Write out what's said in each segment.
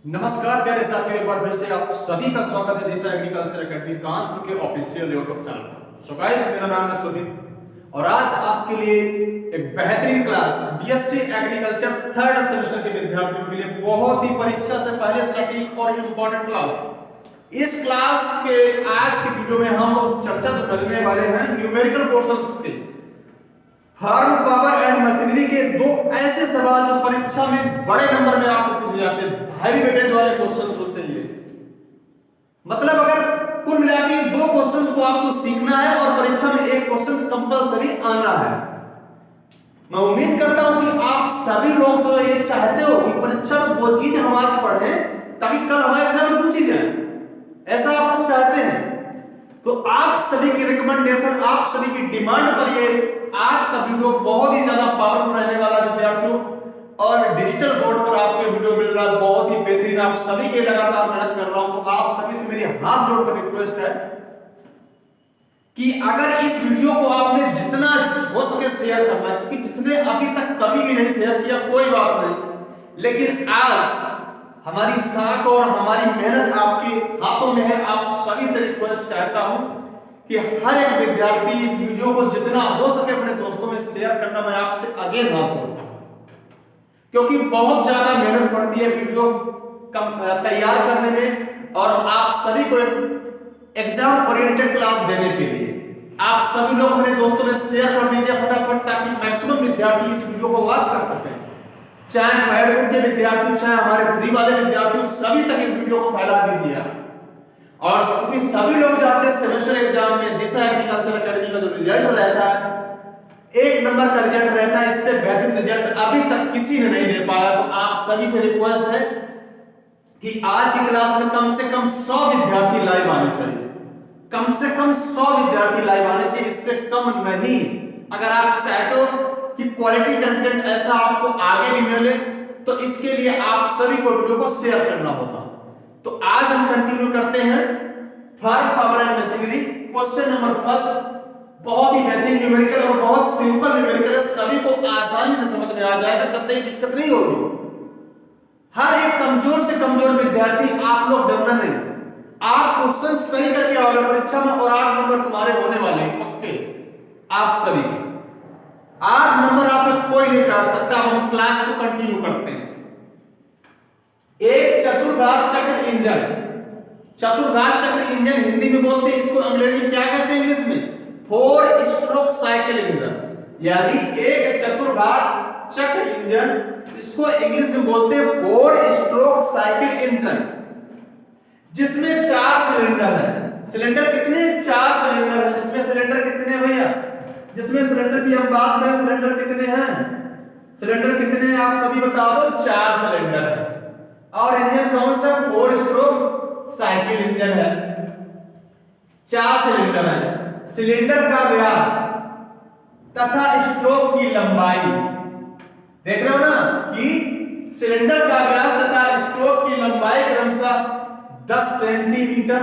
नमस्कार प्यारे साथियों, एक बार फिर से आप सभी का स्वागत है दिशा एग्रीकल्चर एकेडमी कानपुर के ऑफिशियल यूट्यूब चैनल पर। सो गाइस, मेरा नाम है सुमित और आज आपके लिए एक बेहतरीन class BSc agriculture third semester के विद्यार्थियों के लिए बहुत ही परीक्षा से पहले सटीक और इंपॉर्टेंट क्लास। इस क्लास के आज के वीडियो में हम लोग चर्चा तो करने वाले हैं न्यूमेरिकल पोर्शंस पे, फार्म पावर एंड मशीनरी के दो ऐसे सवाल जो परीक्षा में बड़े नंबर में आपको पूछे जाते हैं, हैवी वेटेज वाले क्वेश्चंस होते हैं ये। मतलब अगर कुल मिला के दो क्वेश्चंस को आपको सीखना है और परीक्षा में एक क्वेश्चन कंपलसरी आना है। मैं उम्मीद करता हूं कि आप सभी लोग जो ये चाहते हो कि परीक्षा में वो चीज हम आज पढ़ें ताकि कल हमारे एग्जाम में पूछी जाए, ऐसा आप लोग चाहते हैं। तो आप सभी की रिकमेंडेशन, आप सभी की डिमांड पर ये आज का वीडियो बहुत ही ज्यादा पावरफुल रहने वाला विद्यार्थियों, और डिजिटल बोर्ड पर आपको ये वीडियो मिल रहा है बहुत ही बेहतरीन। आप सभी के लगातार मेहनत कर रहा हूं, तो आप सभी से मेरी हाथ जोड़कर रिक्वेस्ट है कि अगर इस वीडियो को आपने जितना हो सके शेयर करना है, क्योंकि जिसने अभी तक कभी भी नहीं शेयर किया कोई बात नहीं, लेकिन आज हमारी साख और हमारी मेहनत आपके हाथों में है। आप सभी से रिक्वेस्ट चाहता हूं कि हर एक विद्यार्थी इस वीडियो को जितना हो सके अपने दोस्तों में शेयर करना मैं आपसे अगेन हाथ जोड़ता हूं, क्योंकि बहुत ज्यादा मेहनत पड़ती है वीडियो तैयार करने में और आप सभी को एक एग्जाम ओरिएंटेड क्लास देने के लिए आप सभी लोग अपने दोस्तों में शेयर कर दीजिए फटाफट, ताकि मैक्सिमम विद्यार्थी इस वीडियो को वॉच कर सकें। चाहे पैड ग्रुप के विद्यार्थी, चाहे हमारे फ्री वाले विद्यार्थी, सभी तक इस वीडियो को फैला दीजिए आप। और क्योंकि सभी लोग चाहते हैं सेमेस्टर एग्जाम में दिशा एग्रीकल्चर एकेडमी का जो रिजल्ट रहता है, एक नंबर का रिजल्ट रहता है, इससे बेहतर रिजल्ट अभी तक किसी ने नहीं दे पाया। तो आप सभी से रिक्वेस्ट है कि आज की क्लास में कम से कम 100 विद्यार्थी लाइव आने चाहिए, कम से कम 100 विद्यार्थी लाइव आने चाहिए, इससे कम नहीं। अगर आप चाहते हो कि क्वालिटी कंटेंट ऐसा आपको आगे भी मिले, तो इसके लिए आप सभी को वीडियो को शेयर करना होगा। तो आज हम कंटिन्यू करते हैं farm power and machinery, question number first. बहुत ही बेहतरीन न्यूमेरिकल और बहुत सिंपल न्यूमेरिकल है, सभी को आसानी से समझ में आ जाएगा, कतई दिक्कत नहीं होगी। हर एक कमजोर से कमजोर विद्यार्थी, आप लोग डरना नहीं, आप क्वेश्चन सही करके आओगे परीक्षा में और 8 नंबर तुम्हारे होने वाले पक्के। आप सभी 8 नंबर आप कोई नहीं काट सकता। अब हम क्लास को कंटिन्यू करते हैं। एक चतुर्घात चक्र इंजन, चतुर्घात चक्र इंजन हिंदी में बोलते हैं, इसको अंग्रेजी में क्या कहते हैं इंग्लिश में? 4 स्ट्रोक साइकिल इंजन। यानी एक चतुर्घात चक्र इंजन, इसको इंग्लिश में बोलते हैं 4 स्ट्रोक साइकिल इंजन, जिसमें 4 सिलेंडर है। सिलेंडर कितने? 4 सिलेंडर है। जिसमें सिलेंडर कितने भैया? जिसमें सिलेंडर की हम बात करें, सिलेंडर कितने हैं? सिलेंडर कितने हैं आप सभी बता दो? 4 सिलेंडर है। और इंजन कौन सा? 4 स्ट्रोक साइकिल इंजन है, 4 सिलेंडर है। सिलेंडर का व्यास तथा स्ट्रोक की लंबाई, देख रहे हो ना कि सिलेंडर का व्यास तथा स्ट्रोक की लंबाई क्रमशः 10 सेंटीमीटर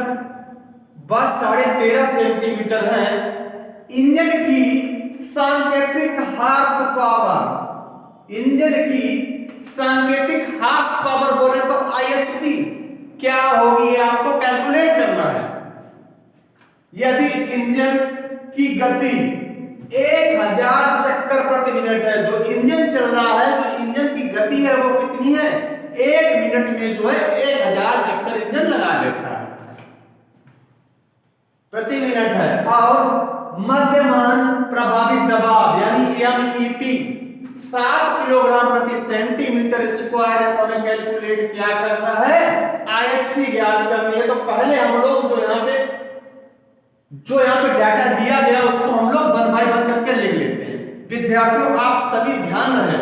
व 13.5 सेंटीमीटर है। इंजन की सांकेतिक हार्स पावर, इंजन की सांकेतिक हार्स पावर बोले तो आईएचपी क्या होगी, आपको कैलकुलेट करना है। यदि इंजन की गति 1000 चक्कर प्रति मिनट है, जो इंजन चल रहा है, जो इंजन की गति है वो कितनी है? 1 मिनट में जो है 1000 चक्कर इंजन लगा लेता है, प्रति मिनट है। और मध्यमान प्रभावित दबाव यानी एमईपी 7 किलोग्राम प्रति सेंटीमीटर स्क्वायर है। तो हमें कैलकुलेट क्या करना है? आईएचपी ज्ञात करनी है। तो पहले हम लोग जो यहाँ पे डाटा दिया गया उसको हम लोग 1 बाय 1 करके लिख लेते हैं। विद्यार्थियों आप सभी ध्यान रहे,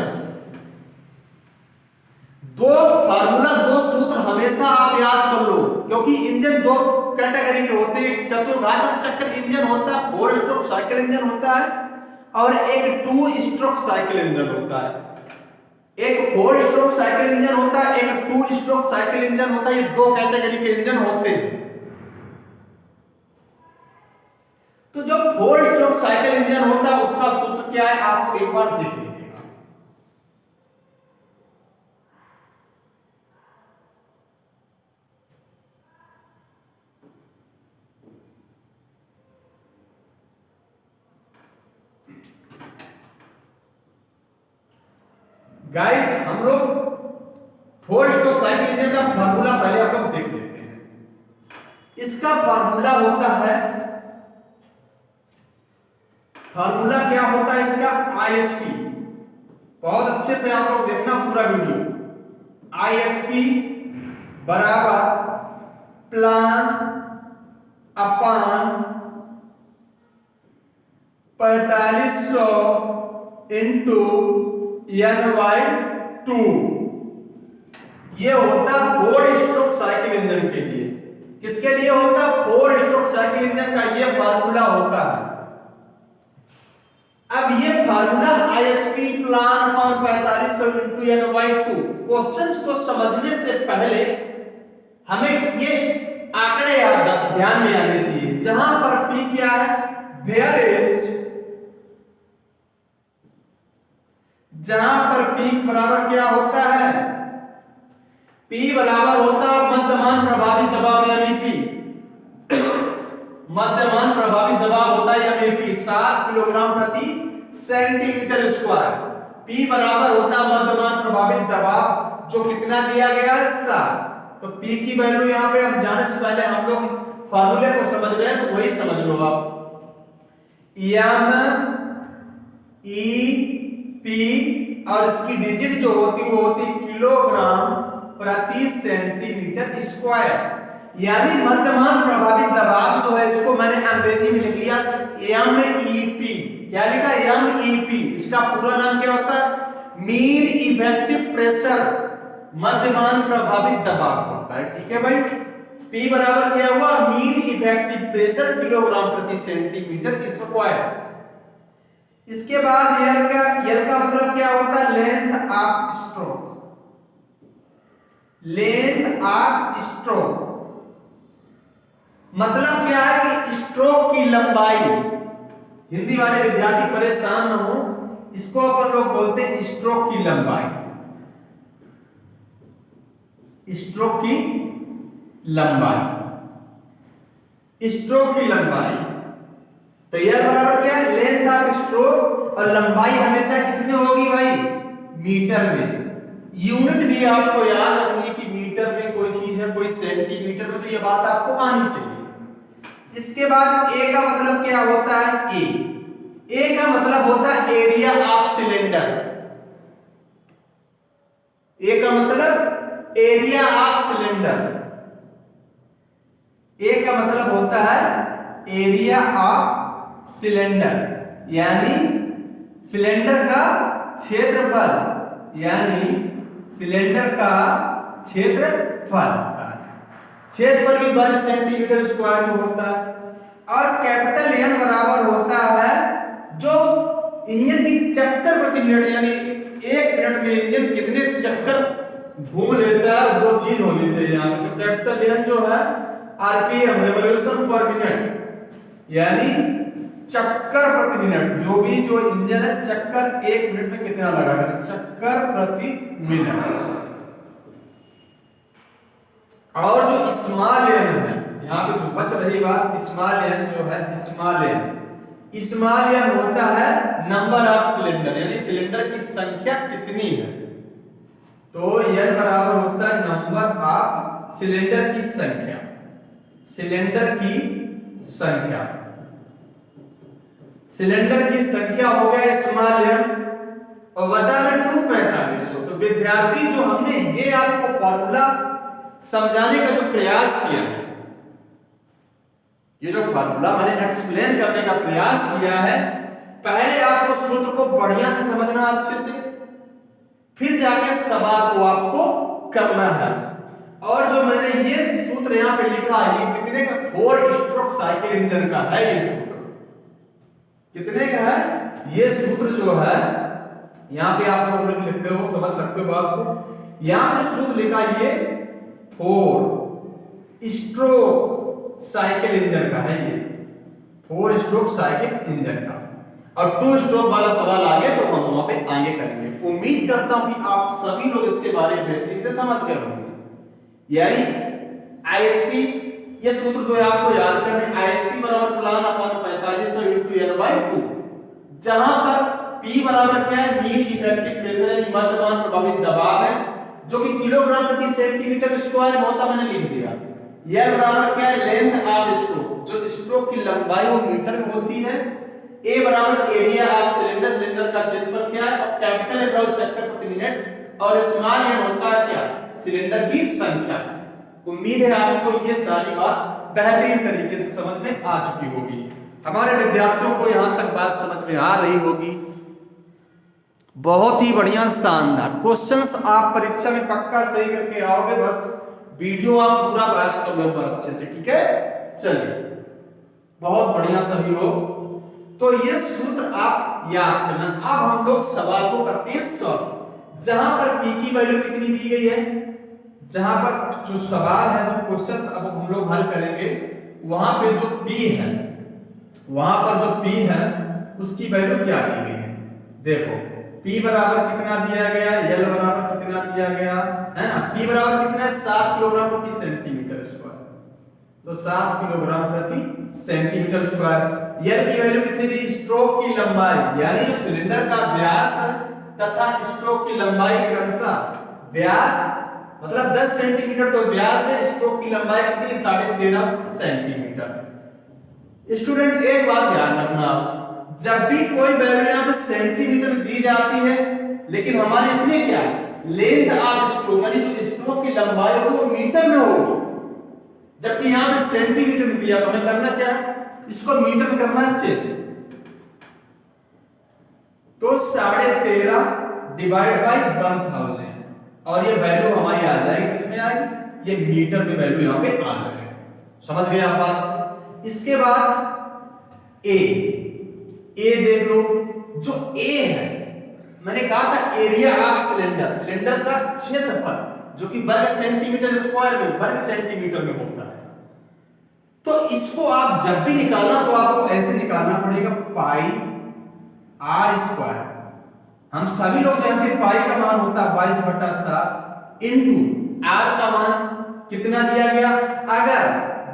दो फार्मूला, 2 सूत्र हमेशा आप याद कर लो, क्योंकि इंजन 2 कैटेगरी के होते हैं। एक चतुर्घात चक्र इंजन होता है, 4 स्ट्रोक साइकिल इंजन होता है, और एक 2 स्ट्रोक साइकिल इंजन होता है। एक 4 स्ट्रोक साइकिल इंजन होता है, एक 2 स्ट्रोक साइकिल इंजन होता है। ये 2 कैटेगरी के इंजन होते हैं। तो जो 4 स्ट्रोक साइकिल इंजन होता है उसका सूत्र क्या है, आपको एक बार देख लीजिएगा। गाइस हम लोग 4 स्ट्रोक साइकिल इंजन का फार्मूला पहले हम लोग देख लेते हैं। इसका फार्मूला होता है, फार्मूला क्या होता है इसका, IHP। बहुत अच्छे से आप लोग देखना पूरा वीडियो। IHP बराबर प्लान अपान 4500 इंटू N/2। ये होता 4 स्ट्रोक साइकिल इंजन के लिए। किसके लिए होता, 4 स्ट्रोक साइकिल इंजन का ये फार्मूला होता है। अब ये फार्मूला IHP प्लान अपान 4500 इंटू N/2, क्वेश्चंस को समझने से पहले हमें ये आंकड़े ध्यान में आने चाहिए। जहां पर P क्या है, वेयरेज, जहां पर P बराबर क्या होता है, P बराबर होता है मध्यमान प्रभावी दबाव यानी P। मध्यमान प्रभावी दबाव होता है MEP 7 किलोग्राम प्रति सेंटीमीटर स्क्वायर। P बराबर होता है मध्यमान प्रभावित दबाव, जो कितना दिया गया है 7। तो P की वैल्यू यहाँ पे हम जाने से पहले हम लोग फार्मूले को समझ रहे हैं, तो वही समझ लो आप। MEP और इसकी डिजिट जो होती वो होती किलोग्राम प्रति सेंटीमीटर स्क्वायर। यानी मध्यमान प्रभावित दबाव जो है, इसको मैंने अंग्रेजी में लिख लिया MEP। क्या लिखा, MEP। इसका पूरा नाम क्या होता है, मीन इफेक्टिव प्रेशर, मध्यमान प्रभावित दबाव होता है। ठीक है भाई। P बराबर क्या हुआ, मीन इफेक्टिव प्रेशर किलोग्राम प्रति सेंटीमीटर स्क्वायर। इसके बाद एल का मतलब क्या होता है, length of stroke. Length of stroke मतलब क्या है कि स्ट्रोक की लंबाई। हिंदी वाले विद्यार्थी परेशान न हो, इसको अपन लोग बोलते हैं स्ट्रोक की लंबाई। स्ट्रोक की लंबाई, स्ट्रोक की लंबाई। तो यह बराबर क्या है, लेंथ ऑफ स्ट्रोक, और लंबाई हमेशा किसमें होगी भाई, मीटर में। यूनिट भी आपको याद रखनी कि मीटर में कोई चीज है, कोई सेंटीमीटर में, तो यह बात आपको आनी चाहिए। इसके बाद ए का मतलब क्या होता है, ए का मतलब होता है एरिया ऑफ सिलेंडर। ए का मतलब एरिया ऑफ सिलेंडर। ए का मतलब होता है एरिया ऑफ सिलेंडर, यानी सिलेंडर का क्षेत्रफल, यानी सिलेंडर का क्षेत्रफल। क्षेत्रफल भी वर्ग सेंटीमीटर स्क्वायर में होता है। और कैपिटल एन बराबर होता है जो इंजन की चक्कर प्रति मिनट, यानी 1 मिनट में इंजन कितने चक्कर घूम लेता है, वो चीज होनी चाहिए यहाँ पे। तो कैपिटल एन जो है RPM, रिवॉल्यूशन पर मिनट, यानी चक्कर प्रति मिनट। जो इंजन है चक्कर 1 मिनट में कितना लगाएगा, चक्कर प्रति मिनट। और जो स्मॉल एन है, यहाँ पे जो बच रही बात, स्मॉल एन जो है, स्मॉल एन होता है नंबर ऑफ सिलेंडर, यानी सिलेंडर की संख्या कितनी है। तो एन बराबर होता है नंबर ऑफ सिलेंडर की संख्या, सिलेंडर की संख्या। सिलेंडर की संख्या हो गया स्मॉल एन, और बटा में 2 4500। तो विद्यार्थी जो हमने ये आपको फॉर्मूला समझाने का जो प्रयास किया है, ये जो फार्मूला मैंने एक्सप्लेन करने का प्रयास किया है, पहले आपको सूत्र को बढ़िया से समझना अच्छे से, फिर जाके सवाल को आपको करना है। और जो मैंने ये सूत्र यहाँ पे लिखा है, ये कितने का, 4 स्ट्रोक साइकिल इंजन का है। ये सूत्र कितने का है, ये सूत्र जो है यहाँ पे आप लोग लिखते हो, समझ सकते हो बात को। यहाँ पे सूत्र लिखा ये 4 स्ट्रोक साइकिल इंजन का है, ये 4 स्ट्रोक साइकिल इंजन का। और 2 स्ट्रोक वाला सवाल आगे तो हम वहां पे आगे करेंगे। उम्मीद करता हूं कि आप सभी लोग इसके बारे में बेहतरीन से समझ गए होंगे। यानी IHP, ये सूत्र तो आपको याद करना है, IHP बराबर प्लान अपान 4500 इंटू N/2, जहां पर P बराबर क्या है, मीन इफेक्टिव प्रेशर यानी मध्यमान प्रभावित दबाव है, जो कि किलोग्राम प्रति सेंटीमीटर स्क्वायर में होता, मैंने लिख दिया। यह बराबर क्या है, लेंथ ऑफ स्ट्रोक, जो स्ट्रोक की लंबाई वो मीटर में होती है। A बराबर एरिया ऑफ सिलेंडर, सिलेंडर का क्षेत्रफल क्या है, और कैपिटल है चक्कर प्रति मिनट, और स्मॉल m होता है क्या, सिलेंडर की संख्या। उम्मीद है आपको ये सारी बात बेहतरीन तरीके से समझ में आ चुकी होगी। हमारे विद्यार्थियों को यहां तक बात समझ में आ रही होगी। बहुत ही बढ़िया, शानदार क्वेश्चंस आप परीक्षा में पक्का सही करके आओगे। बस वीडियो आप पूरा वॉच कर लो अच्छे से, ठीक है। चलिए, बहुत बढ़िया सभी लोग। तो ये सूत्र आप याद करना। अब हम लोग सवाल को करते हैं सॉल्व। जहां पर p की वैल्यू कितनी दी गई है, जहां पर जो सवाल है, जो क्वेश्चन अब हम लोग हल करेंगे, वहां पे जो p है, वहां पर जो p है उसकी वैल्यू क्या दी गई है। देखो p बराबर कितना दिया गया, l बराबर कितना दिया गया है ना। p बराबर कितना है, 7 किलोग्राम प्रति सेंटीमीटर स्क्वायर, तो 7 किलोग्राम प्रति सेंटीमीटर स्क्वायर। l की वैल्यू कितनी दी, स्ट्रोक की लंबाई यानी जो सिलेंडर का व्यास है तथा स्ट्रोक की लंबाई क्रमशः, व्यास मतलब 10 सेंटीमीटर तो व्यास है, स्ट्रोक की लंबाई कितनी, 13.5 सेंटीमीटर। स्टूडेंट एक बात ध्यान रखना, जब भी कोई वैल्यू यहां पे सेंटीमीटर में दी जाती है, लेकिन हमारे इसमें क्या है, लेंथ ऑफ स्ट्रोक यानी जो स्ट्रोक की लंबाई होगी वो मीटर में होगी, जबकि यहां पे सेंटीमीटर में दिया। तो हमें करना क्या है, इसको मीटर में करना है चेंज। तो 13.5 डिवाइड बाई 1000, और ये वैल्यू हमारी आ जाएगी, किसमें आएगी, ये मीटर में वैल्यू यहां पे आ जाएगी। समझ गए आप बात। इसके बाद ए देख लो, जो ए है, मैंने कहा था एरिया ऑफ सिलेंडर, सिलेंडर का क्षेत्रफल जो कि वर्ग सेंटीमीटर स्क्वायर में, वर्ग सेंटीमीटर में होता है। तो इसको आप जब भी निकालना तो आपको ऐसे निकालना पड़ेगा, पाई आर स्क्वायर। हम सभी लोग जानते हैं पाई का मान होता है 22/7 इंटू आर का मान कितना दिया गया। अगर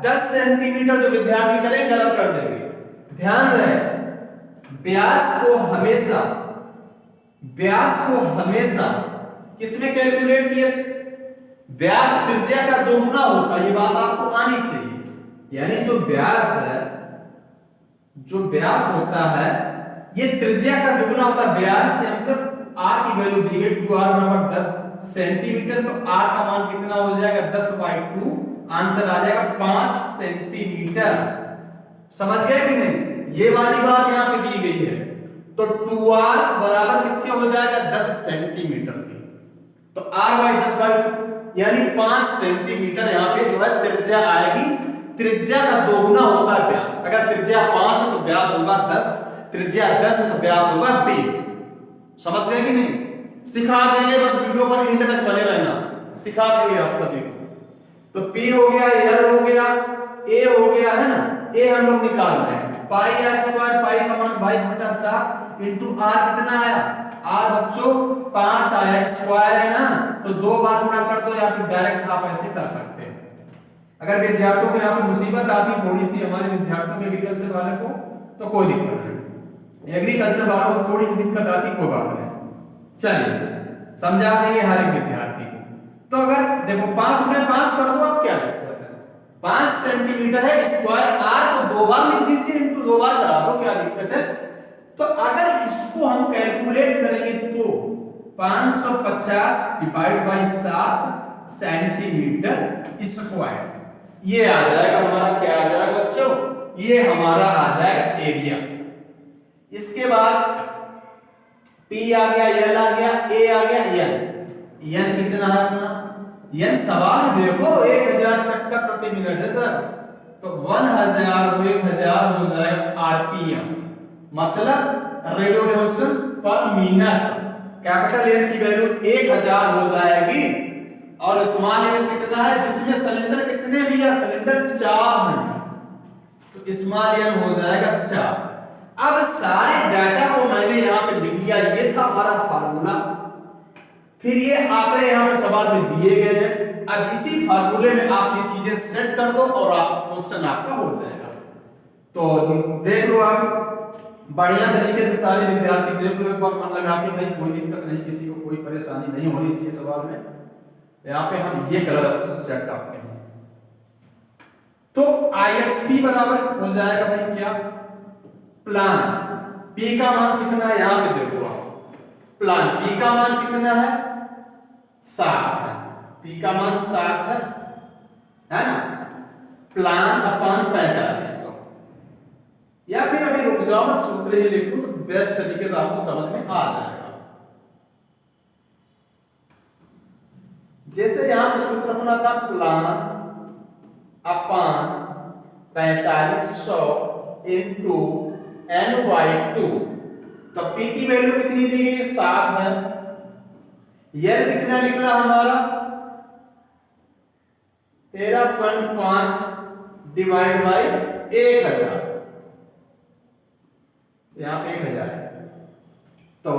10 सेंटीमीटर जो विद्यार्थी करें गलत कर देंगे, ध्यान रहे व्यास को हमेशा किसमें कैलकुलेट किया, व्यास त्रिज्या का दोगुना होता है, ये बात आपको आनी चाहिए। यानी जो व्यास है, जो व्यास होता है ये त्रिज्या का दुगुना होता है। व्यास से मतलब r की वैल्यू दी गई 2r बराबर 10 सेंटीमीटर, तो r का मान कितना हो जाएगा, 10/2, आंसर आ जाएगा 5 सेंटीमीटर। समझ गए कि नहीं, ये वाली बात यहां पे दी गई है। तो 2r बराबर किसके हो जाएगा, 10 सेंटीमीटर के, तो r/10/2 यानी 5 सेंटीमीटर यहां पे जो है त्रिज्या आएगी। त्रिज्या का दोगुना होता है व्यास। अगर त्रिज्या 5 है तो व्यास होगा 10, त्रिज्या 10 है तो व्यास होगा 20। समझ गए कि नहीं, सिखा देंगे, बस वीडियो पर एंड तक बने रहना, सिखा देंगे आप सभी को। तो p हो गया, l हो गया, a हो गया, है ना। a हम लोग निकाल रहे हैं, पाई आर स्क्वायर, पाई का मान 22/7 इंटू r कितना आया, r बच्चों 5 आया, स्क्वायर है ना, तो 2 बार गुणा कर दो, या फिर डायरेक्ट आप ऐसे कर सकते हैं। अगर विद्यार्थियों को यहाँ पे मुसीबत आती थोड़ी सी, हमारे विद्यार्थियों के एग्रीकल्चर वाले को, तो कोई दिक्कत नहीं, एग्रीकल्चर वालों को थोड़ी सी दिक्कत आती, कोई बात नहीं, चलिए समझा देंगे हर एक विद्यार्थी को। तो अगर देखो 5 में 5 कर दो, आप क्या दिक्कत है, 5 सेंटीमीटर है, स्क्वायर r को 2 बार लिख दीजिए, इंटू 2 बार करा दो, क्या दिक्कत है। तो अगर इसको हम कैलकुलेट करेंगे तो 550 डिवाइड बाई 7 सेंटीमीटर स्क्वायर, ये आ जाएगा हमारा, क्या आ जाएगा बच्चों, ये हमारा आ जाएगा एरिया। इसके बाद P आ गया, L आ गया, A आ गया, N कितना है अपना, N सवाल में देखो 1000 चक्कर प्रति मिनट है सर, तो 1000 हो जाएगा आरपीएम, मतलब रेवोल्यूशन पर मिनट। कैपिटल N की वैल्यू 1000 हो जाएगी, और स्मॉल n कितना है, जिसमें सिलेंडर कितने दिया, सिलेंडर 4 है, तो स्मॉल n हो जाएगा 4। अब सारे डाटा को मैंने यहां पे लिख लिया, ये था हमारा फार्मूला, फिर ये आंकड़े यहां पे सवाल में दिए गए हैं। अब इसी फार्मूले में आप ये चीजें सेट कर दो और आप क्वेश्चन आपका हो जाएगा। तो देख लो आप, बढ़िया तरीके से सारे विद्यार्थी देख लो एक बार, मन लगा के भाई, कोई दिक्कत नहीं, किसी को कोई परेशानी नहीं होनी चाहिए सवाल में। यहाँ पे हम ये कलर सेट करते हैं, तो IHP बराबर हो जाएगा भाई क्या, प्लान। P का मान कितना है, यहाँ पे देखो आप, प्लान P का मान कितना है, 7 है, P का मान 7 है ना, प्लान अपन 45 का, या फिर अभी रुक जाओ मैं सूत्र ही लिख दूं तो बेस्ट तरीके से आपको समझ में आ जाएगा। जैसे यहां पे सूत्र अपना था, प्लान अपन 4500 इंटू n/2, तो P की वैल्यू कितनी दी गई, 7 है, L कितना निकला हमारा 13.5 डिवाइड बाई 1000, यहां पे 1000 है, तो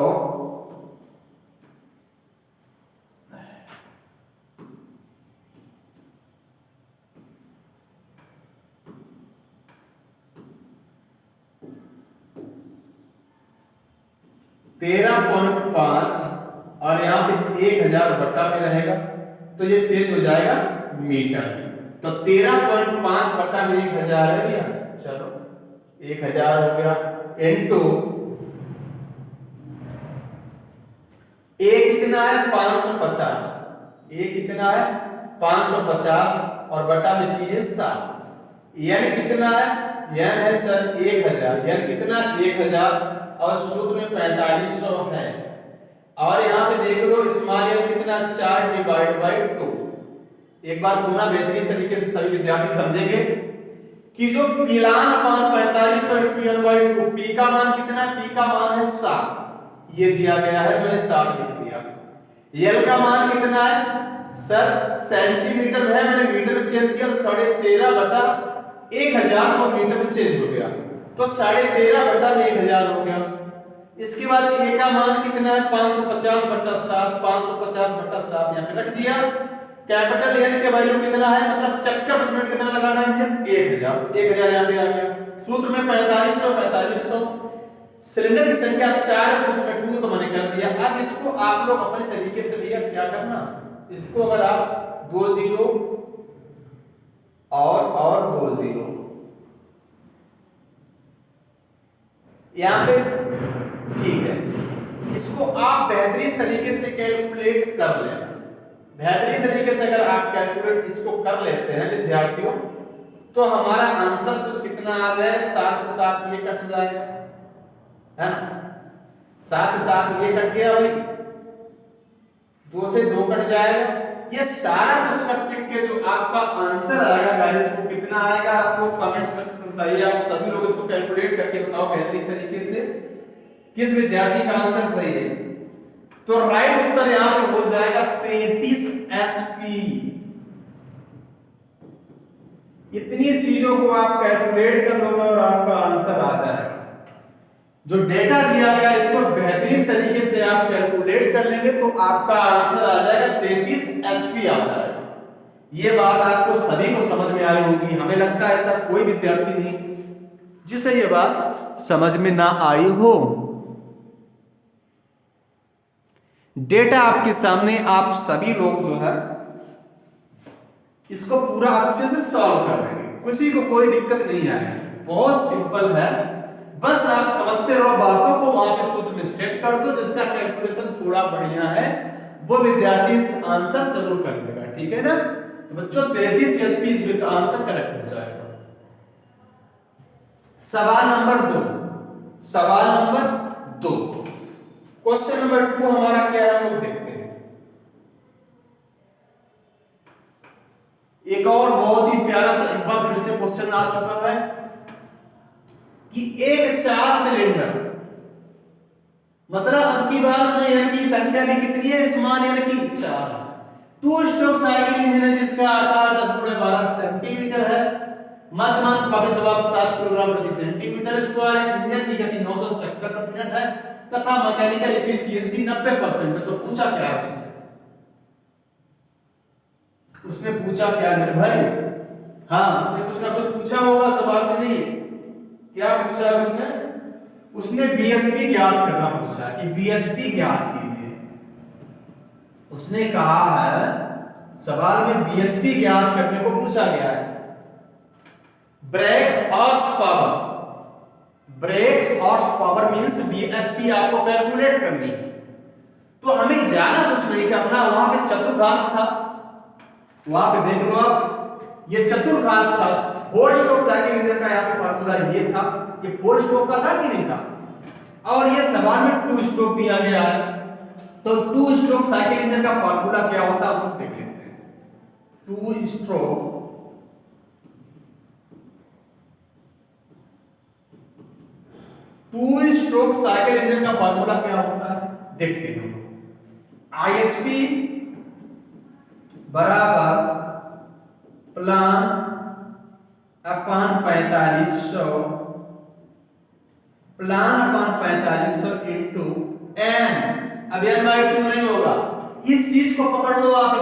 तेरह पॉइंट 5 और यहाँ पे 1000 बट्टा में रहेगा, तो ये चेंज हो जाएगा मीटर में, तो 13.5 बट्टा में 1000 है भैया, चलो 1000 हो गया, इनटू ए कितना है 550, ए कितना है 550 और बटा में चीज है 7, n कितना है, n है सर 1000, n कितना 1000 और सूत्र में 4500 है, और यहाँ पे देख लो स्मॉल n कितना 4 डिवाइड बाई 2। एक बार पुनः बेहतरीन तरीके से सभी विद्यार्थी समझेंगे कि जो प्लान अपान 4500 इंटू n/2, P का मान कितना है, P का मान है 7, ये दिया गया है, मैंने 7 लिख दिया। L का मान कितना है सर, सेंटीमीटर में है, मैंने मीटर में चेंज किया, 13.5 बटा 1000 तो मीटर में चेंज हो गया, तो 13.5 बटा 1000 हो गया। इसके बाद A का मान कितना है 550 बटा 7, 550 बटा 7 यहाँ पे रख दिया। कैपिटल N के वैल्यू कितना है, मतलब चक्कर प्रति मिनट कितना लगाना है, 1000, तो 1000 यहाँ पे आ गया। सूत्र में 4500 सिलेंडर की संख्या 4 है, सूत्र में 2 तो मैंने कर दिया। अब इसको आप लोग अपने तरीके से भैया क्या करना, इसको अगर आप 2 0 और 2 0 यहाँ पे ठीक है, इसको आप बेहतरीन तरीके से कैलकुलेट कर लेना। बेहतरीन तरीके से अगर आप कैलकुलेट इसको कर लेते हैं विद्यार्थियों, तो हमारा आंसर कुछ कितना आ जाए, 7 से 7 ये कट जाएगा, है ना, 7 से 7 ये कट गया भाई, 2 से 2 कट जाएगा, ये सारा कुछ कट पिट के जो आपका आंसर आएगा गाइस वो कितना आएगा, आपको कमेंट्स में बताइए। आप सभी लोग इसको कैलकुलेट करके बताओ बेहतरीन तरीके से किस विद्यार्थी का आंसर सही है। तो राइट उत्तर यहां पे हो जाएगा 33 HP। इतनी चीजों को आप कैलकुलेट कर लोगे और आपका आंसर आ जाएगा। जो डेटा दिया गया इसको बेहतरीन तरीके से आप कैलकुलेट कर लेंगे तो आपका आंसर आ जाएगा 33 HP आ जाएगा। ये बात आपको सभी को समझ में आई होगी। हमें लगता है ऐसा कोई विद्यार्थी नहीं जिसे ये बात समझ में ना आई हो। डेटा आपके सामने, आप सभी लोग जो है इसको पूरा अच्छे से सॉल्व कर लेंगे, किसी को कोई दिक्कत नहीं आएगी। बहुत सिंपल है, बस आप समझते रहो बातों को, वहां पे सूत्र में सेट कर दो। जिसका कैलकुलेशन थोड़ा बढ़िया है वो विद्यार्थी इस आंसर जरूर कर लेगा, ठीक है ना। तो बच्चों 33 HP इस आंसर करेक्ट हो जाएगा। सवाल नंबर 2, सवाल नंबर 2, क्वेश्चन नंबर 2 हमारा क्या है हम लोग देखते हैं। एक और बहुत ही प्यारा सा एक बार फिर से क्वेश्चन आ चुका है कि एक 4 सिलेंडर, मतलब अब की बार उसमें यानी की संख्या भी कितनी है, स्मॉल यानी की 4, 2 स्ट्रोक साइकिल इंजन है जिसका आकार 10/12 सेंटीमीटर है, मध्यमान पावित दबाव 7 किलोग्राम प्रति सेंटीमीटर स्क्वायर है, इंजन की गति 900 चक्कर प्रति मिनट है तथा मैकेनिकल एफिशिएंसी 90% है। तो पूछा क्या है उसने पूछा क्या मेरे भाई, हाँ उसने कुछ ना कुछ पूछा होगा सवाल में, नहीं क्या पूछा उसने, उसने बीएचपी ज्ञात करना पूछा कि बीएचपी ज्ञात कीजिए। उसने कहा है सवाल में बीएचपी ज्ञात करने को पूछा गया है। Break horse power, break horse power means BHP आपको कैलकुलेट करनी है। तो हमें ज्यादा कुछ नहीं करना, वहां पे चतुर्घात था, वहां पे देख लो आप, ये चतुर्घात था। 4 स्ट्रोक साइकिल इंजन का यहाँ पे फार्मूला ये था, ये 4 स्ट्रोक का था कि नहीं था, और ये सवाल में 2 स्ट्रोक दिया गया है। तो 2 स्ट्रोक साइकिल इंजन का फार्मूला क्या होता है हम देख लेते हैं। 2 स्ट्रोक साइकिल इंजन का फार्मूला क्या होता है देखते हैं। आईएचपी बराबर प्लान अपन 4500 इंटू एन। अब n/2 नहीं होगा, इस चीज को पकड़ लो, आप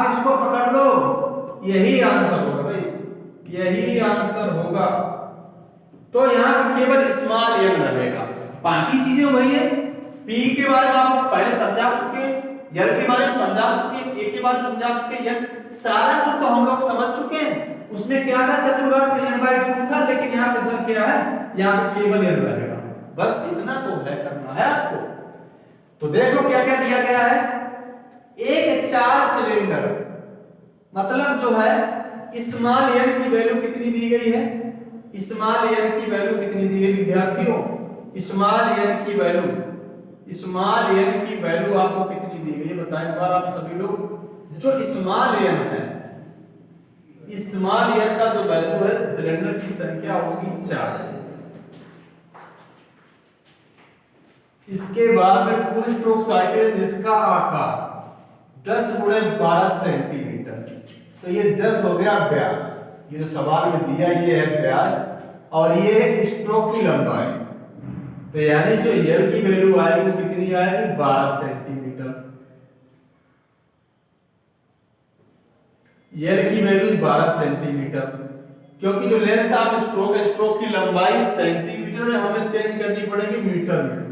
इसको पकड़ लो, यही आंसर होगा भाई, यही आंसर होगा। तो यहां पे केवल स्मॉल n रहेगा, बाकी चीजें वही है। P के बारे में आपको पहले समझा चुके हैं, L के बारे में समझा चुके हैं, A के बारे में समझा चुके हैं, सारा कुछ तो हम लोग समझ चुके हैं। उसमें क्या था, चतुर्भुज में n/2 था, लेकिन यहाँ पे सर क्या है, यहाँ पे केवल n रहेगा। बस इतना तो है, करना है आपको। तो देख लो क्या क्या दिया गया है। एक 4 सिलेंडर, मतलब जो है स्मॉल n की वैल्यू कितनी दी गई है, स्मॉल n की वैल्यू कितनी दी गई विद्यार्थियों, स्मॉल n की वैल्यू आपको कितनी दी गई है बताएं एक बार आप सभी लोग। जो स्मॉल n है, स्मॉल n का जो वैल्यू है, सिलेंडर की संख्या होगी 4। इसके बाद में 2 स्ट्रोक साइकिल जिसका आकार 10 × 12 सेंटीमीटर, तो ये 10 हो गया व्यास। ये जो सवाल में दिया ये है व्यास, और ये है स्ट्रोक की लंबाई। तो यानी जो L की वैल्यू आएगी वो कितनी आएगी, 12 सेंटीमीटर। L की वैल्यू 12 सेंटीमीटर, क्योंकि जो लेंथ आप स्ट्रोक की लंबाई सेंटीमीटर में हमें चेंज करनी पड़ेगी मीटर में।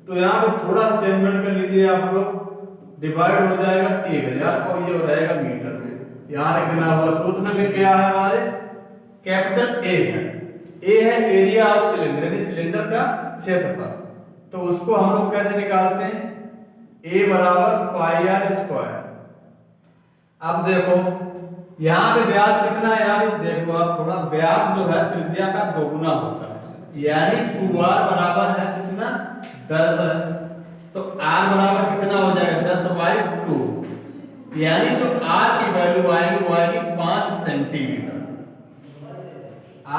तो यहाँ पे थोड़ा चेंजमेंट कर लीजिए आप लोग, डिवाइड हो जाएगा 1000 और ये हो जाएगा मीटर में। यहाँ रख देना होगा। सूत्र में क्या है हमारे, कैपिटल A है, A है एरिया ऑफ सिलेंडर, यानी सिलेंडर का क्षेत्रफल। तो उसको हम लोग कैसे निकालते हैं, A बराबर πr²। अब देखो यहाँ पे व्यास कितना है, यहाँ पे देख लो आप थोड़ा, व्यास जो है त्रिज्या का 2 गुना होता है, यानी 2r बराबर है कितना, 10 है। तो r बराबर कितना हो जाएगा, 10/2, यानी जो r की वैल्यू आएगी वो आएगी 5 सेंटीमीटर।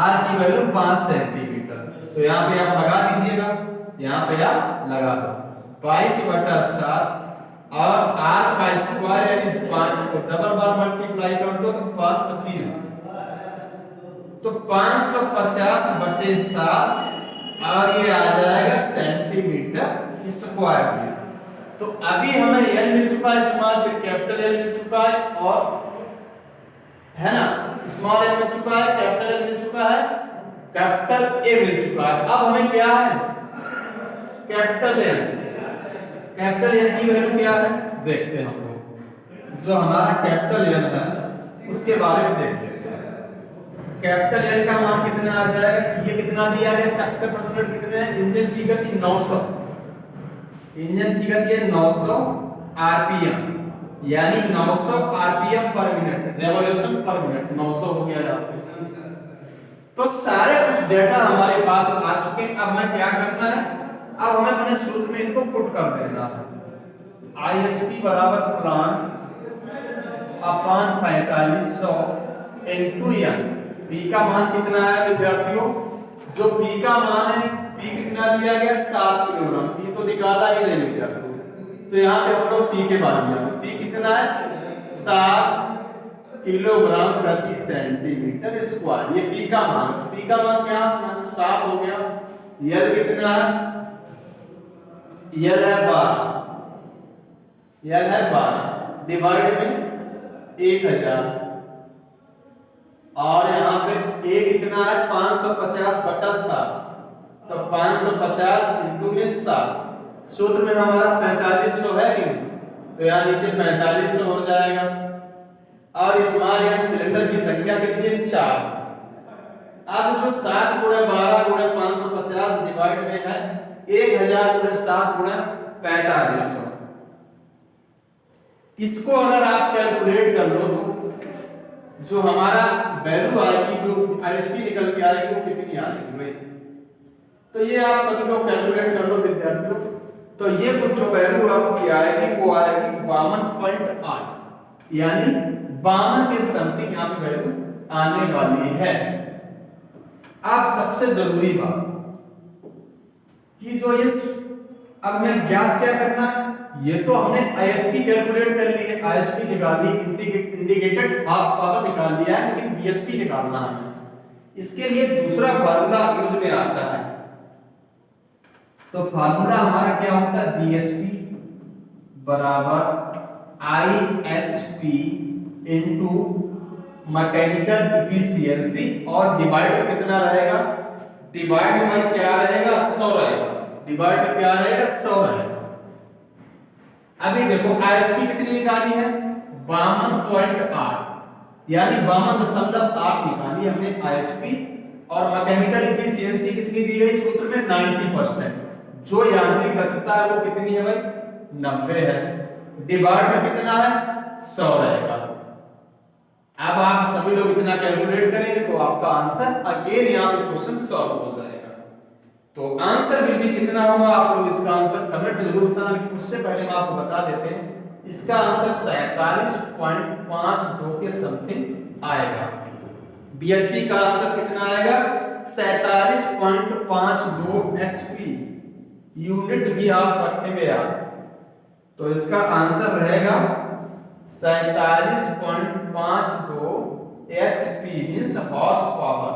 r की वैल्यू 5 सेंटीमीटर। तो यहाँ पे आप लगा दीजिएगा, यहाँ पे आप लगा दो 22/7, और r का स्क्वायर यानी 5 को डबल बार मल्टीप्लाई कर दो तो 5 25, तो 550/7, और ये आ जाएगा सेंटीमीटर स्क्वायर में। तो अभी हमें L मिल चुका है, स्मॉल फिर कैपिटल L मिल चुका है, और है ना, स्मॉल L मिल चुका है, कैपिटल L मिल चुका है, कैपिटल A मिल चुका है। अब हमें क्या है, कैपिटल L की वैल्यू क्या है देखते हैं हम लोग। जो हमारा कैपिटल L है उसके बारे में देख लेते हैं। कैपिटल L का मान कितना आ जाएगा, ये कितना दिया गया, चक्कर प्रति मिनट कितने हैं, इंजन की गति 900, इंजन की गति है 900 आरपीएम, यानी 900 आरपीएम पर मिनट, रेवोल्यूशन पर मिनट 900 हो गया यहाँ पे। तो सारे कुछ डेटा हमारे पास आ चुके हैं। अब हमें क्या करना है, अब हमें अपने सूत्र में इनको पुट कर देना है। IHP बराबर प्लान अपन 4500 इंटू n। P का मान कितना है विद्यार्थियों, जो P का मान है, P कितना दिया गया 7 किलोग्राम, P तो निकाला ही नहीं विद्यार्थियों। तो यहाँ पे हम लोग P के बारे में जानेंगे। P कितना है 7 किलोग्राम प्रति सेंटीमीटर स्क्वायर, ये P का मान। P का मान क्या 7 हो गया। L कितना है, L है 12, L है 12 डिवाइड में 1000, और यहाँ पे A कितना है 550/7, तो 550 इंटू में 7, सूत्र में हमारा 4500 है कि नहीं, तो यहाँ नीचे 4500 हो जाएगा। और स्मॉल एन सिलेंडर की संख्या कितनी है, 4। अब जो 7 गुणे 12 गुणे 550 डिवाइड में है 1000 गुणे 7 गुणे 4500। इसको अगर आप कैलकुलेट कर लो तो जो हमारा वैल्यू आएगी, जो आईएसपी निकल के आएगी, वो कितनी आएगी भाई। तो ये आप सभी लोग कैलकुलेट कर लो विद्यार्थियों। तो ये कुछ जो वैल्यू आपकी आएगी वो आएगी 52.8, यानी 52 के समथिंग यहाँ पे वैल्यू आने वाली है। अब सबसे जरूरी बात कि जो ये अब मैं ज्ञात क्या करना है, ये तो हमने आईएचपी कैलकुलेट कर ली है, आईएचपी निकाल ली, इंडिकेटेड हॉर्स पावर निकाल लिया है, लेकिन बीएचपी निकालना है। इसके लिए दूसरा फार्मूला यूज में आता है। तो फार्मूला हमारा क्या होता है, बीएचपी बराबर आईएचपी इनटू मैकेनिकल इफिशियंसी, और डिवाइड में कितना रहेगा, डिवाइड में भाई क्या रहेगा, 100 रहेगा। डिवाइड में क्या रहेगा, 100 रहेगा। अभी देखो आईएचपी कितनी निकाली है, 52.8, यानी 52.8 निकाली हमने आईएचपी। और मैकेनिकल इफिशियंसी कितनी दी गई सूत्र में, 90%। जो यांत्रिक दक्षता है वो कितनी है भाई, 90 है। डिवाइड में कितना है, 100 रहेगा। अब आप सभी लोग इतना कैलकुलेट करेंगे तो आपका आंसर अगेन यहाँ पे क्वेश्चन सॉल्व हो जाएगा। तो आंसर विल बी कितना होगा, आप लोग इसका आंसर कमेंट में जरूर बताना, लेकिन उससे पहले हम आपको बता देते हैं इसका आंसर 47.52 के समथिंग आएगा। बीएचपी का आंसर कितना आएगा, 47.52 एचपी। यूनिट भी आप रखेंगे यार, तो इसका आंसर रहेगा 47.52 एचपी मींस हॉर्स पावर,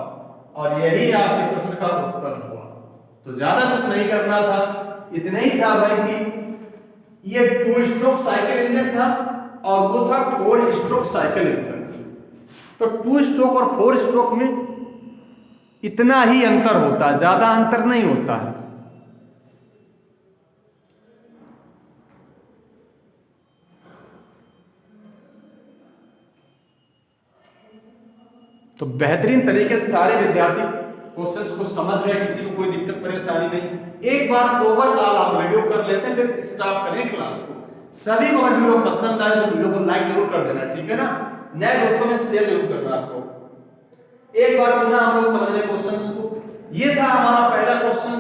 और यही आपके प्रश्न का उत्तर हुआ। तो ज्यादा कुछ नहीं करना था, इतना ही था भाई कि ये 2 स्ट्रोक साइकिल इंजन था और वो था 4 स्ट्रोक साइकिल इंजन। तो 2 स्ट्रोक और 4 स्ट्रोक में इतना ही अंतर होता है, ज्यादा अंतर नहीं होता है। तो बेहतरीन तरीके से सारे विद्यार्थी क्वेश्चंस को समझ रहे हैं, किसी को कोई दिक्कत परेशानी नहीं। एक बार ओवरऑल आप रिव्यू कर लेते हैं, फिर स्टॉप करें क्लास को। सभी को अगर वीडियो पसंद आए तो वीडियो को लाइक जरूर कर देना, ठीक है ना। नए दोस्तों में शेयर जरूर करना आपको। एक बार पुनः हम लोग समझ लें क्वेश्चंस को। ये था हमारा पहला क्वेश्चन,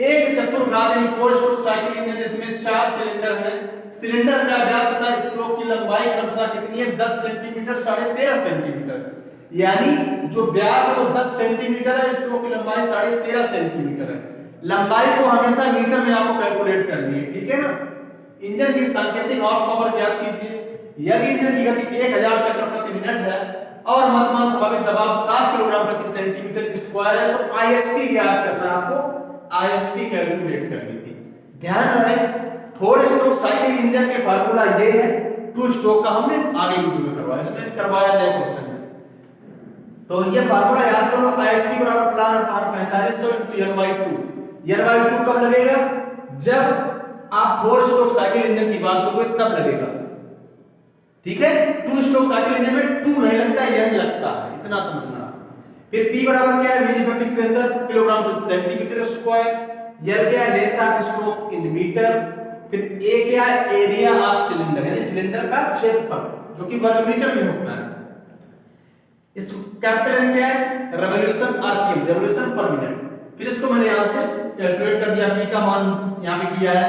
एक चतुर्भुज यानी 4 स्ट्रोक साइकिल इंजन जिसमें 4 सिलेंडर है। सिलेंडर का व्यास तथा स्ट्रोक की लंबाई क्रमशः कितनी है, 10 सेंटीमीटर, 13.5 सेंटीमीटर। यानी जो व्यास है वो 10 सेंटीमीटर है, स्ट्रोक की लंबाई 13.5 सेंटीमीटर है। लंबाई को हमेशा मीटर में आपको कैलकुलेट करनी है, ठीक है ना। इंजन की सांकेतिक हॉर्स पावर ज्ञात कीजिए। यदि इंजन की गति 1000 चक्र प्रति मिनट है और वर्तमान प्रभावित दबाव 7 किलोग्राम प्रति सेंटीमीटर स्क्वायर है, तो आईएचपी ज्ञात करना, आपको आईएचपी कैलकुलेट करनी थी। ध्यान रहे 4 स्ट्रोक साइकिल इंजन के फार्मूला ये है, 2 स्ट्रोक का हमने आगे वीडियो में करवाया, इसमें करवाया नए क्वेश्चन में। तो ये फार्मूला याद कर लो, आईएचपी बराबर प्लान अपान 4500 इनटू n/2। n/2 कब लगेगा, जब आप 4 स्ट्रोक साइकिल इंजन की बात करोगे तब लगेगा, ठीक है। 2 स्ट्रोक साइकिल इंजन में 2 नहीं लगता, n लगता है, इतना समझना। फिर P बराबर क्या है, मिलीमीटर प्रेशर किलोग्राम प्रति सेंटीमीटर स्क्वायर। L क्या है, length of stroke in metre. फिर A क्या है, एरिया ऑफ सिलेंडर यानी सिलेंडर का क्षेत्रफल जो कि वर्ग मीटर में होता है। इस कैपिटल N क्या है, रेवोल्यूशन आरपीएम, रेवोल्यूशन पर मिनट। फिर इसको मैंने यहां से कैलकुलेट कर दिया, P का मान यहां पे किया है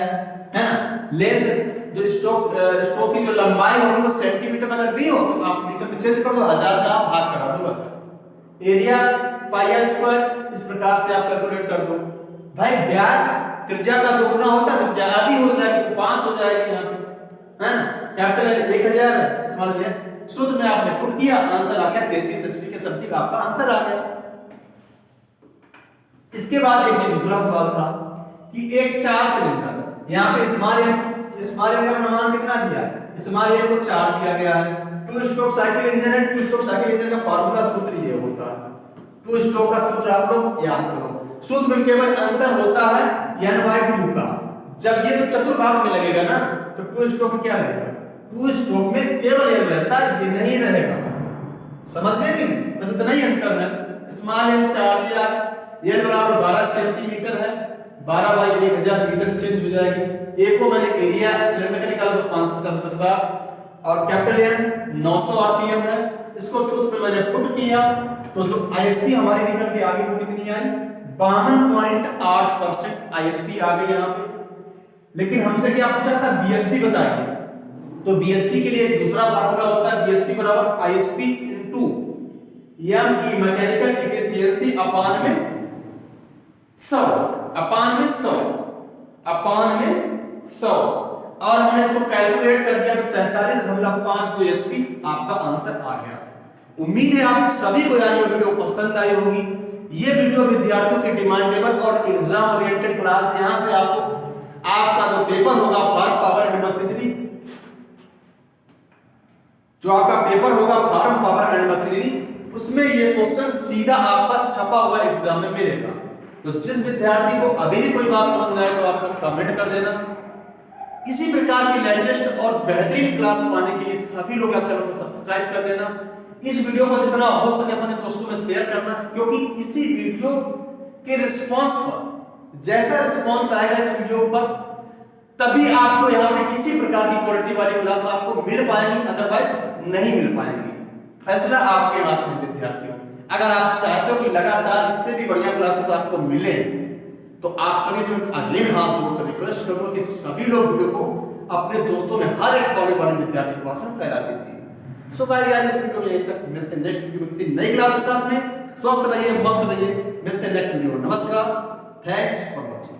ना। लेंथ जो स्ट्रोक की जो लंबाई होगी वो सेंटीमीटर में अगर दी हो तो आप मीटर में चेंज कर दो, 1000 का आप भाग करा दो बस। एरिया पाई r स्क्वायर, इस प्रकार से आप कैलकुलेट कर दो। भाई व्यास त्रिज्या का दोगुना होता है, त्रिज्या आधी हो जाएगी तो 5 हो जाएगी यहां पे, है ना। कैपिटल N 1000 है, स्मॉल n सूत्र में आपने पुट किया, आंसर आ गया 33 एचपी के समथिंग आपका आंसर आ गया। इसके बाद एक दूसरा सवाल था कि एक 4 सिलेंडर, यहां पे स्मॉल n का अनुमान कितना दिया, स्मॉल n को 4 दिया गया है। 2 स्ट्रोक साइकिल इंजन है, 2 स्ट्रोक साइकिल इंजन का फार्मूला सूत्र ये होता है। 2 स्ट्रोक का सूत्र आप लोग याद करो। सूत्र में केवल अंतर होता है n/2 का। जब ये तो चतुर्भाग में लगेगा ना तो टू स्ट्रोक में क्या रहेगा, टू स्ट्रोक में केवल n रहता है, ये नहीं रहेगा। समझ गए कि नहीं? बस इतना ही अंतर है। स्मॉल n 4 दिया, n बराबर 12 सेंटीमीटर है, 12/1000 मीटर चेंज हो जाएगी। ए को मैंने एरिया सिलेंडर का निकाला तो 550 और कैपिटल N 900 आरपीएम है। इसको सूत्र में मैंने पुट किया तो जो आईएचपी हमारी निकल के आगे को कितनी आई, 52.8% आईएचपी आ गई यहाँ पे। लेकिन हमसे क्या पूछा था, बीएचपी बताइए। तो बीएचपी के लिए दूसरा फार्मूला होता है, बीएचपी बराबर IHP into ME mechanical efficiency upon में 100 और हमने इसको कैलकुलेट कर दिया तो 43.52 एचपी आपका आंसर आ गया। उम्मीद है आप सभी को यार ये वीडियो पसंद आई होगी। ये वीडियो विद्यार्थियों के डिमांडेबल और एग्जाम ओरिएंटेड क्लास, यहां से आपको आपका जो पेपर होगा फार्म पावर एंड मशीनरी, जो आपका पेपर होगा फार्म पावर एंड मशीनरी, उसमें ये क्वेश्चन सीधा आपका छपा हुआ एग्जाम में मिलेगा। तो जिस विद्यार्थी को अभी भी कोई बात समझ ना आए तो आप कमेंट कर देना। इसी प्रकार की लेटेस्ट और बेहतरीन क्लास पाने के लिए सभी लोग आप चैनल को सब्सक्राइब कर देना। इस वीडियो को जितना हो सके अपने दोस्तों में शेयर करना, क्योंकि इसी वीडियो के रिस्पांस पर, जैसा रिस्पांस आएगा इस वीडियो पर, तभी आपको यहाँ पे इसी प्रकार की क्वालिटी वाली क्लास आपको मिल पाएंगी, अदरवाइज नहीं मिल पाएंगी। फैसला आपके हाथ में विद्यार्थियों। अगर आप चाहते हो कि लगातार इससे भी बढ़िया क्लासेस आपको मिले तो आप सभी से अगेन हाथ जोड़कर रिक्वेस्ट करूंगा कि सभी लोग वीडियो को अपने दोस्तों में, हर एक कॉलेज वाले विद्यार्थी के पास में फैला दीजिए। सो गाइस यार इस वीडियो में यहीं तक, मिलते हैं नेक्स्ट वीडियो में किसी नई क्लास के साथ में। स्वस्थ रहिए, मस्त रहिए, मिलते हैं नेक्स्ट वीडियो। नमस्कार, थैंक्स फॉर वॉचिंग।